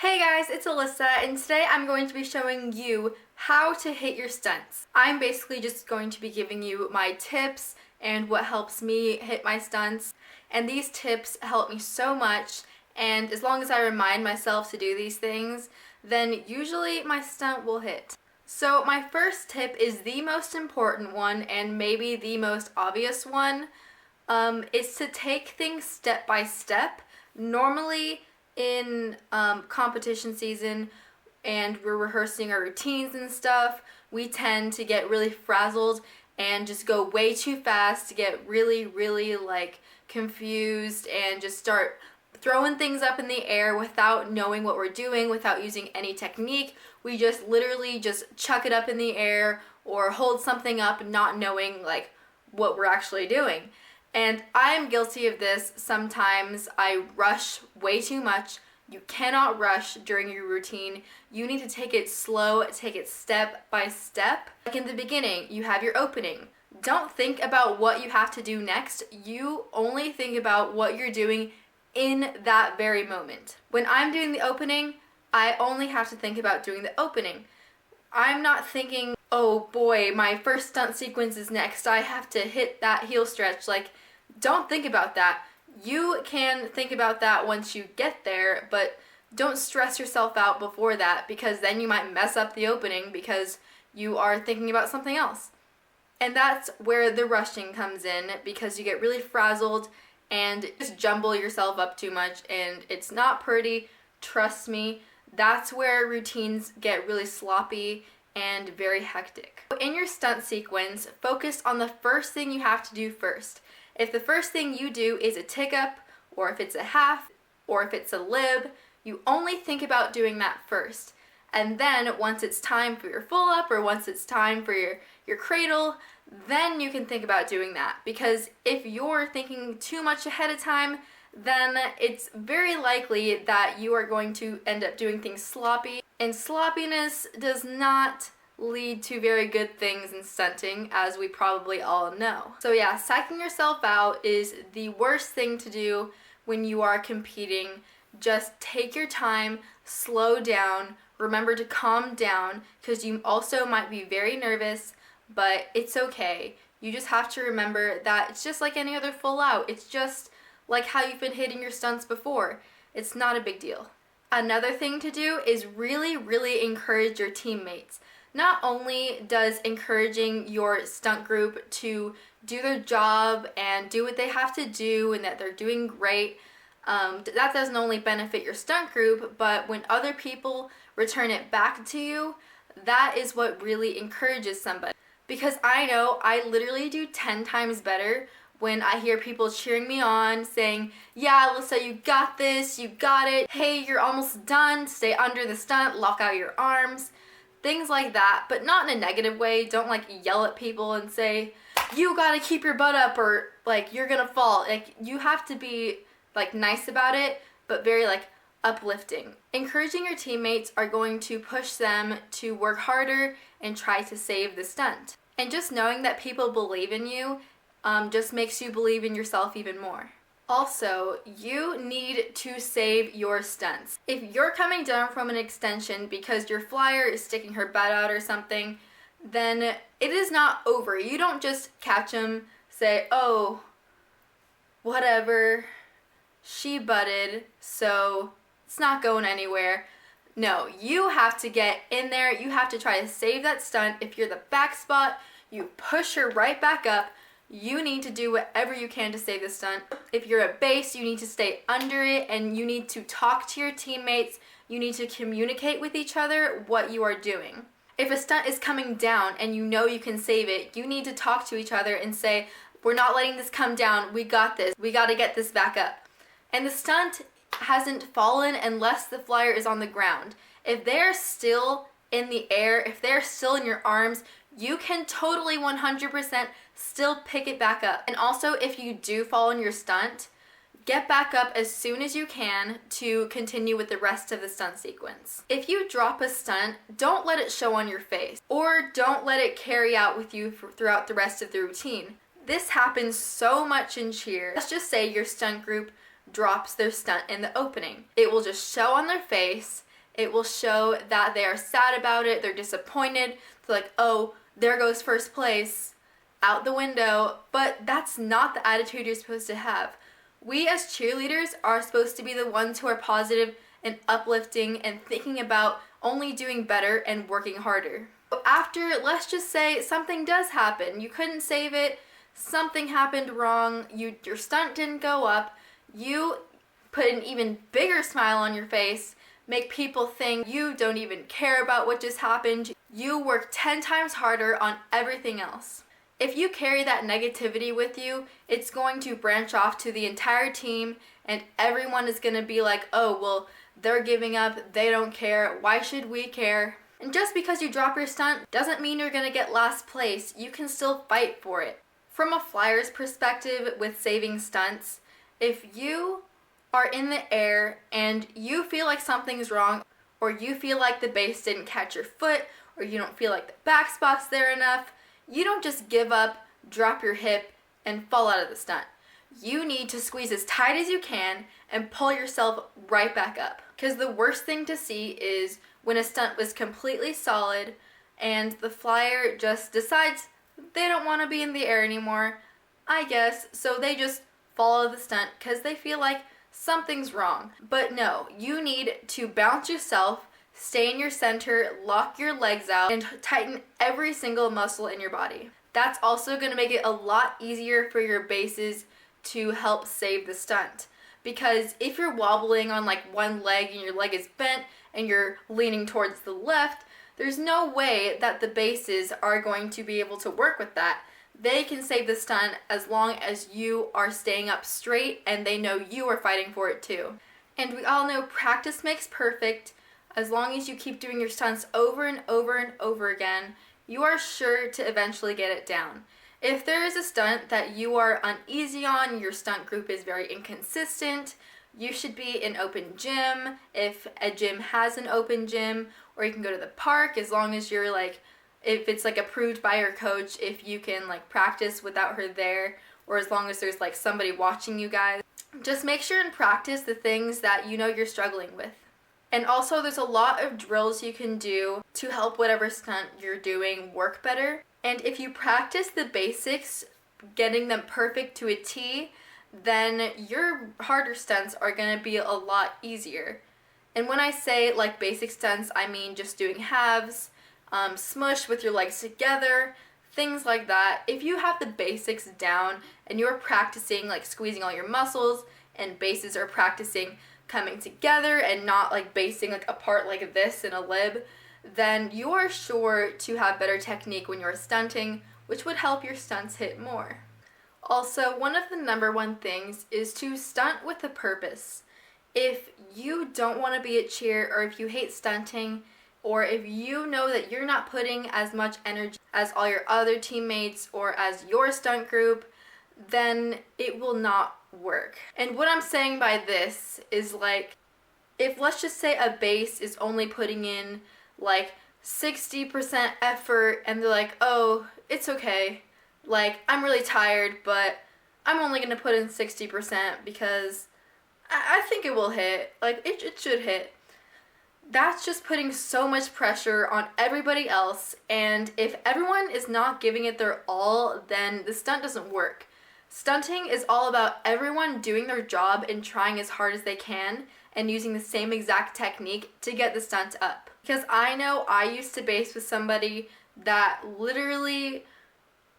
Hey guys, it's Alyssa, and today I'm going to be showing you how to hit your stunts. I'm basically just going to be giving you my tips and what helps me hit my stunts, and these tips help me so much, and as long as I remind myself to do these things, then usually my stunt will hit. So my first tip is the most important one and maybe the most obvious one, is to take things step by step. Normally in competition season and we're rehearsing our routines and stuff, we tend to get really frazzled and just go way too fast, to get really like confused and just start throwing things up in the air without knowing what we're doing, without using any technique. We just literally just chuck it up in the air or hold something up not knowing like what we're actually doing. And I'm guilty of this. Sometimes I rush way too much. You cannot rush during your routine. You need to take it slow, take it step by step. Like in the beginning, you have your opening. Don't think about what you have to do next. You only think about what you're doing in that very moment. When I'm doing the opening, I only have to think about doing the opening. I'm not thinking, oh boy, my first stunt sequence is next, I have to hit that heel stretch. Like, don't think about that. You can think about that once you get there, but don't stress yourself out before that, because then you might mess up the opening because you are thinking about something else. And that's where the rushing comes in, because you get really frazzled and just jumble yourself up too much, and it's not pretty. Trust me. That's where routines get really sloppy and very hectic. In your stunt sequence, focus on the first thing you have to do first. If the first thing you do is a tick up, or if it's a half, or if it's a lib, you only think about doing that first. And then once it's time for your full up, or once it's time for your cradle, then you can think about doing that. Because if you're thinking too much ahead of time, then it's very likely that you are going to end up doing things sloppy. And sloppiness does not lead to very good things in stunting, as we probably all know. So yeah, psyching yourself out is the worst thing to do when you are competing. Just take your time, slow down, remember to calm down, because you also might be very nervous, but it's okay. You just have to remember that it's just like any other full out. It's just like how you've been hitting your stunts before. It's not a big deal. Another thing to do is really encourage your teammates. Not only does encouraging your stunt group to do their job and do what they have to do and that they're doing great, that doesn't only benefit your stunt group, but when other people return it back to you, that is what really encourages somebody. Because I know I literally do 10 times better when I hear people cheering me on, saying, yeah, Alyssa, you got this, you got it, hey, you're almost done, stay under the stunt, lock out your arms, things like that, but not in a negative way. Don't like yell at people and say, you gotta keep your butt up, or like, you're gonna fall. Like, you have to be like nice about it, but very like uplifting. Encouraging your teammates are going to push them to work harder and try to save the stunt. And just knowing that people believe in you just makes you believe in yourself even more. Also, you need to save your stunts. If you're coming down from an extension because your flyer is sticking her butt out or something, then it is not over. You don't just catch them, say, oh, whatever, she butted, so it's not going anywhere. No, you have to get in there. You have to try to save that stunt. If you're the back spot, you push her right back up. You need to do whatever you can to save the stunt. If you're a base, you need to stay under it, and you need to talk to your teammates. You need to communicate with each other what you are doing. If a stunt is coming down and you know you can save it, you need to talk to each other and say, we're not letting this come down. We got this. We got to get this back up. And the stunt hasn't fallen unless the flyer is on the ground. If they're still in the air, if they're still in your arms, you can totally 100% still pick it back up. And also, if you do fall in your stunt, get back up as soon as you can to continue with the rest of the stunt sequence. If you drop a stunt, don't let it show on your face, or don't let it carry out with you throughout the rest of the routine. This happens so much in cheer. Let's just say your stunt group drops their stunt in the opening. It will just show on their face, It will show that they are sad about it, they're disappointed. They're like, oh, there goes first place, out the window. But that's not the attitude you're supposed to have. We as cheerleaders are supposed to be the ones who are positive and uplifting and thinking about only doing better and working harder. After, let's just say something does happen, you couldn't save it, something happened wrong, your stunt didn't go up, you put an even bigger smile on your face, make people think you don't even care about what just happened. You work 10 times harder on everything else. If you carry that negativity with you, it's going to branch off to the entire team, and everyone is going to be like, oh, well, they're giving up, they don't care, why should we care? And just because you drop your stunt doesn't mean you're going to get last place. You can still fight for it. From a flyer's perspective with saving stunts, if you are in the air and you feel like something's wrong, or you feel like the base didn't catch your foot, or you don't feel like the back spot's there enough, you don't just give up, drop your hip, and fall out of the stunt. You need to squeeze as tight as you can and pull yourself right back up. Because the worst thing to see is when a stunt was completely solid and the flyer just decides they don't want to be in the air anymore, I guess, so they just follow the stunt because they feel like something's wrong. But no, you need to bounce yourself, stay in your center, lock your legs out, and tighten every single muscle in your body. That's also going to make it a lot easier for your bases to help save the stunt. Because if you're wobbling on like one leg and your leg is bent and you're leaning towards the left, there's no way that the bases are going to be able to work with that. They can save the stunt as long as you are staying up straight and they know you are fighting for it too. And we all know practice makes perfect. As long as you keep doing your stunts over and over and over again, you are sure to eventually get it down. If there is a stunt that you are uneasy on, your stunt group is very inconsistent, you should be in open gym, if a gym has an open gym, or you can go to the park as long as you're like, if it's like approved by your coach, if you can like practice without her there, or as long as there's like somebody watching you guys. Just make sure and practice the things that you know you're struggling with. And also there's a lot of drills you can do to help whatever stunt you're doing work better. And if you practice the basics, getting them perfect to a T, then your harder stunts are going to be a lot easier. And when I say like basic stunts, I mean just doing halves, smush with your legs together, things like that. If you have the basics down and you're practicing like squeezing all your muscles and bases are practicing coming together and not like basing like apart like this in a lib, then you are sure to have better technique when you're stunting, which would help your stunts hit more. Also, one of the number one things is to stunt with a purpose. If you don't want to be at cheer, or if you hate stunting, or if you know that you're not putting as much energy as all your other teammates or as your stunt group, then it will not work. And what I'm saying by this is like, if let's just say a base is only putting in like 60% effort and they're like, oh, it's okay, like I'm really tired, but I'm only gonna put in 60% because I think it will hit, like it should hit. That's just putting so much pressure on everybody else, and if everyone is not giving it their all, then the stunt doesn't work. Stunting is all about everyone doing their job and trying as hard as they can and using the same exact technique to get the stunt up. Because I know I used to base with somebody that literally,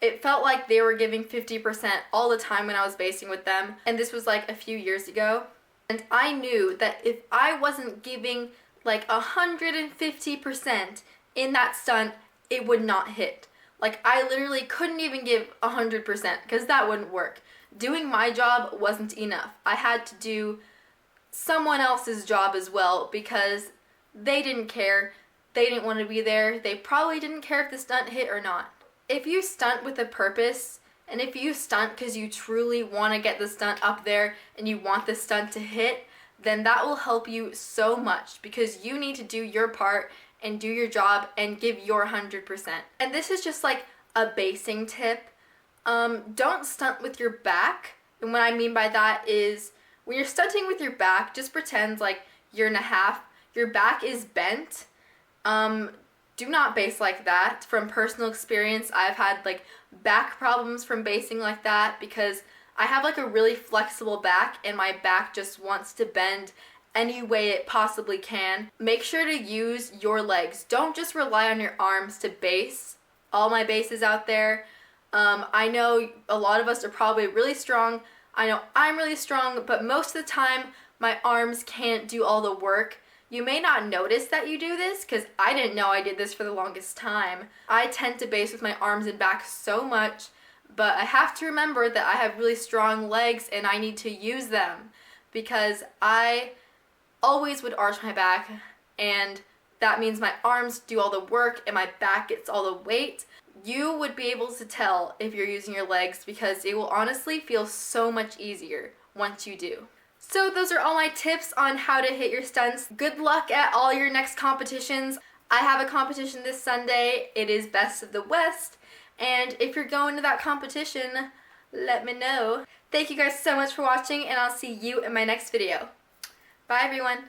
it felt like they were giving 50% all the time when I was basing with them, and this was like a few years ago. And I knew that if I wasn't giving like 150% in that stunt, it would not hit. Like I literally couldn't even give 100% because that wouldn't work. Doing my job wasn't enough. I had to do someone else's job as well because they didn't care. They didn't want to be there. They probably didn't care if the stunt hit or not. If you stunt with a purpose, and if you stunt because you truly want to get the stunt up there and you want the stunt to hit, then that will help you so much because you need to do your part and do your job and give your 100%. And this is just like a basing tip. Don't stunt with your back. And what I mean by that is when you're stunting with your back, just pretend like you're in a half. your back is bent, do not base like that. From personal experience, I've had like back problems from basing like that because I have like a really flexible back and my back just wants to bend any way it possibly can. Make sure to use your legs. Don't just rely on your arms to base. All my bases out there, I know a lot of us are probably really strong. I know I'm really strong, but most of the time my arms can't do all the work. You may not notice that you do this because I didn't know I did this for the longest time. I tend to base with my arms and back so much, but I have to remember that I have really strong legs and I need to use them because I always would arch my back, and that means my arms do all the work and my back gets all the weight. You would be able to tell if you're using your legs because it will honestly feel so much easier once you do. So those are all my tips on how to hit your stunts. Good luck at all your next competitions. I have a competition this Sunday. It is Best of the West. And if you're going to that competition, let me know. Thank you guys so much for watching, and I'll see you in my next video. Bye everyone.